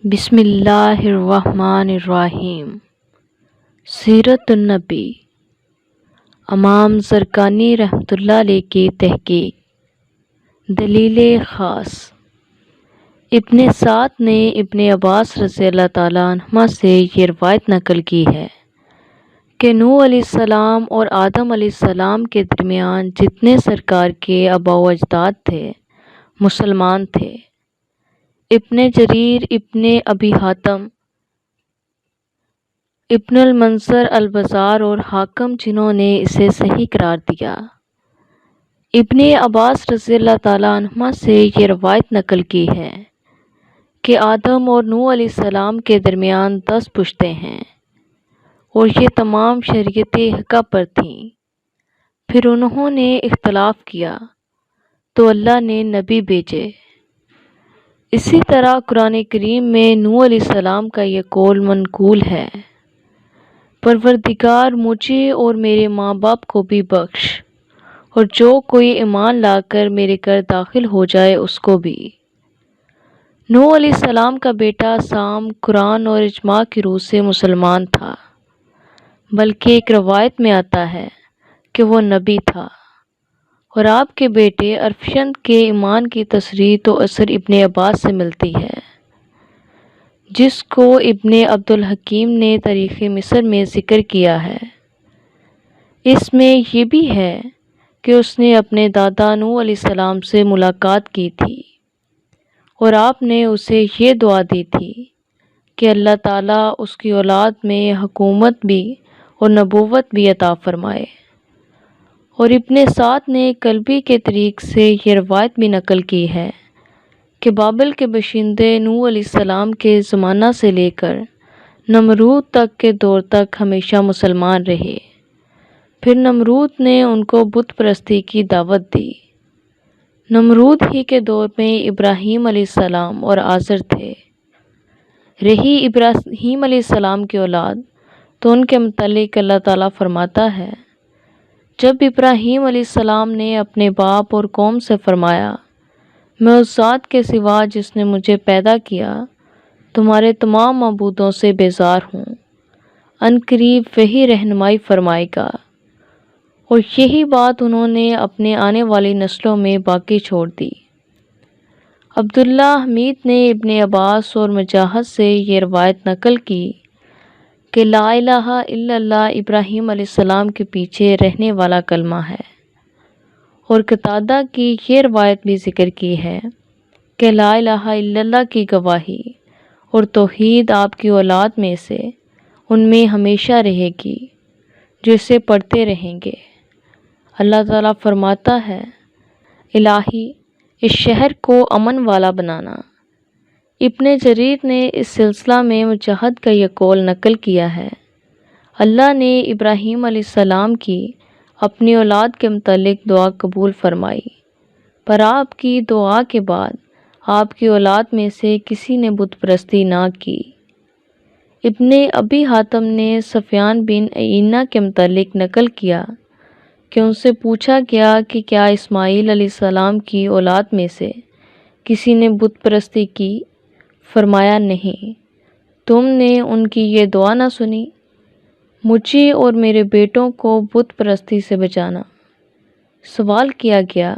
بسم اللہ الرحمن الرحیم۔ سیرت النبی امام زرقانی رحمۃ اللہ علیہ کی تحقیق۔ دلیل خاص۔ ابن سعد نے ابن عباس رضی اللہ تعالیٰ عنہما سے یہ روایت نقل کی ہے کہ نوح علیہ السلام اور آدم علیہ السلام کے درمیان جتنے سرکار کے آباء و اجداد تھے مسلمان تھے۔ ابن جریر، ابن ابی حاتم، ابن المنذر البزار اور حاکم جنہوں نے اسے صحیح قرار دیا۔ ابن عباس رضی اللہ تعالیٰ عنہما سے یہ روایت نقل کی ہے کہ آدم اور نوح علیہ السلام کے درمیان 10 پشتیں ہیں اور یہ تمام شریعت حقہ پر تھیں۔ پھر انہوں نے اختلاف کیا تو اللہ نے نبی بھیجے۔ اسی طرح قرآن کریم میں نوح علیہ السلام کا یہ قول منقول ہے، پروردگار مجھے اور میرے ماں باپ کو بھی بخش، اور جو کوئی ایمان لا کر میرے گھر داخل ہو جائے اس کو بھی۔ نوح علیہ السلام کا بیٹا سام قرآن اور اجماع کی روح سے مسلمان تھا، بلکہ ایک روایت میں آتا ہے کہ وہ نبی تھا، اور آپ کے بیٹے ارفشند کے ایمان کی تصریح تو اثر ابن عباس سے ملتی ہے، جس کو ابن عبد الحکیم نے تاریخ مصر میں ذکر کیا ہے۔ اس میں یہ بھی ہے کہ اس نے اپنے دادا نوح علیہ السلام سے ملاقات کی تھی اور آپ نے اسے یہ دعا دی تھی کہ اللہ تعالیٰ اس کی اولاد میں حکومت بھی اور نبوت بھی عطا فرمائے۔ اور ابن سعد نے قلبی کے طریق سے یہ روایت بھی نقل کی ہے کہ بابل کے باشندے نوح علیہ السلام کے زمانہ سے لے کر نمرود تک کے دور تک ہمیشہ مسلمان رہے۔ پھر نمرود نے ان کو بت پرستی کی دعوت دی۔ نمرود ہی کے دور میں ابراہیم علیہ السلام اور آزر تھے۔ رہی ابراہیم علیہ السلام کی اولاد تو ان کے متعلق اللہ تعالیٰ فرماتا ہے، جب ابراہیم علیہ السلام نے اپنے باپ اور قوم سے فرمایا، میں اس ذات کے سوا جس نے مجھے پیدا کیا تمہارے تمام معبودوں سے بیزار ہوں، عنقریب وہی رہنمائی فرمائے گا، اور یہی بات انہوں نے اپنے آنے والی نسلوں میں باقی چھوڑ دی۔ عبداللہ حمید نے ابن عباس اور مجاہد سے یہ روایت نقل کی کہ لا الہ الا اللہ ابراہیم علیہ السلام کے پیچھے رہنے والا کلمہ ہے، اور قتادہ کی یہ روایت بھی ذکر کی ہے کہ لا الہ الا اللہ کی گواہی اور توحید آپ کی اولاد میں سے ان میں ہمیشہ رہے گی جو اسے پڑھتے رہیں گے۔ اللہ تعالیٰ فرماتا ہے، الہی اس شہر کو امن والا بنانا۔ ابن جریر نے اس سلسلہ میں مجاہد کا یہ قول نقل کیا ہے، اللہ نے ابراہیم علیہ السلام کی اپنی اولاد کے متعلق دعا قبول فرمائی، پر آپ کی دعا کے بعد آپ کی اولاد میں سے کسی نے بت پرستی نہ کی۔ ابن ابی حاتم نے سفیان بن عیینہ کے متعلق نقل کیا کہ ان سے پوچھا گیا کہ کیا اسماعیل علیہ السلام کی اولاد میں سے کسی نے بت پرستی کی؟ فرمایا نہیں۔ تم نے ان کی یہ دعا نہ سنی، مجھے اور میرے بیٹوں کو بت پرستی سے بچانا۔ سوال کیا گیا،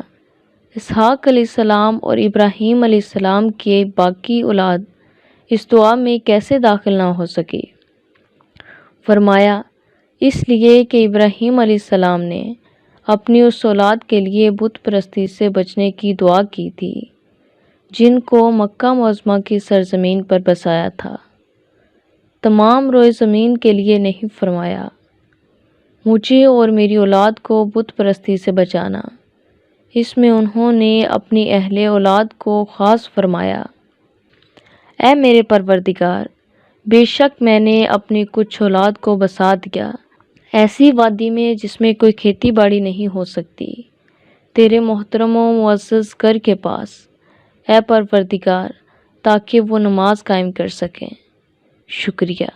اسحاق علیہ السلام اور ابراہیم علیہ السلام کے باقی اولاد اس دعا میں کیسے داخل نہ ہو سکی؟ فرمایا، اس لیے کہ ابراہیم علیہ السلام نے اپنی اس اولاد کے لیے بت پرستی سے بچنے کی دعا کی تھی جن کو مکہ معظمہ کی سرزمین پر بسایا تھا، تمام روئے زمین کے لیے نہیں فرمایا۔ مجھے اور میری اولاد کو بت پرستی سے بچانا، اس میں انہوں نے اپنی اہل اولاد کو خاص فرمایا۔ اے میرے پروردگار، بے شک میں نے اپنی کچھ اولاد کو بسا دیا ایسی وادی میں جس میں کوئی کھیتی باڑی نہیں ہو سکتی، تیرے محترم و معزز گھر کے پاس، اے پروردگار، تاکہ وہ نماز قائم کر سکیں۔ شکریہ۔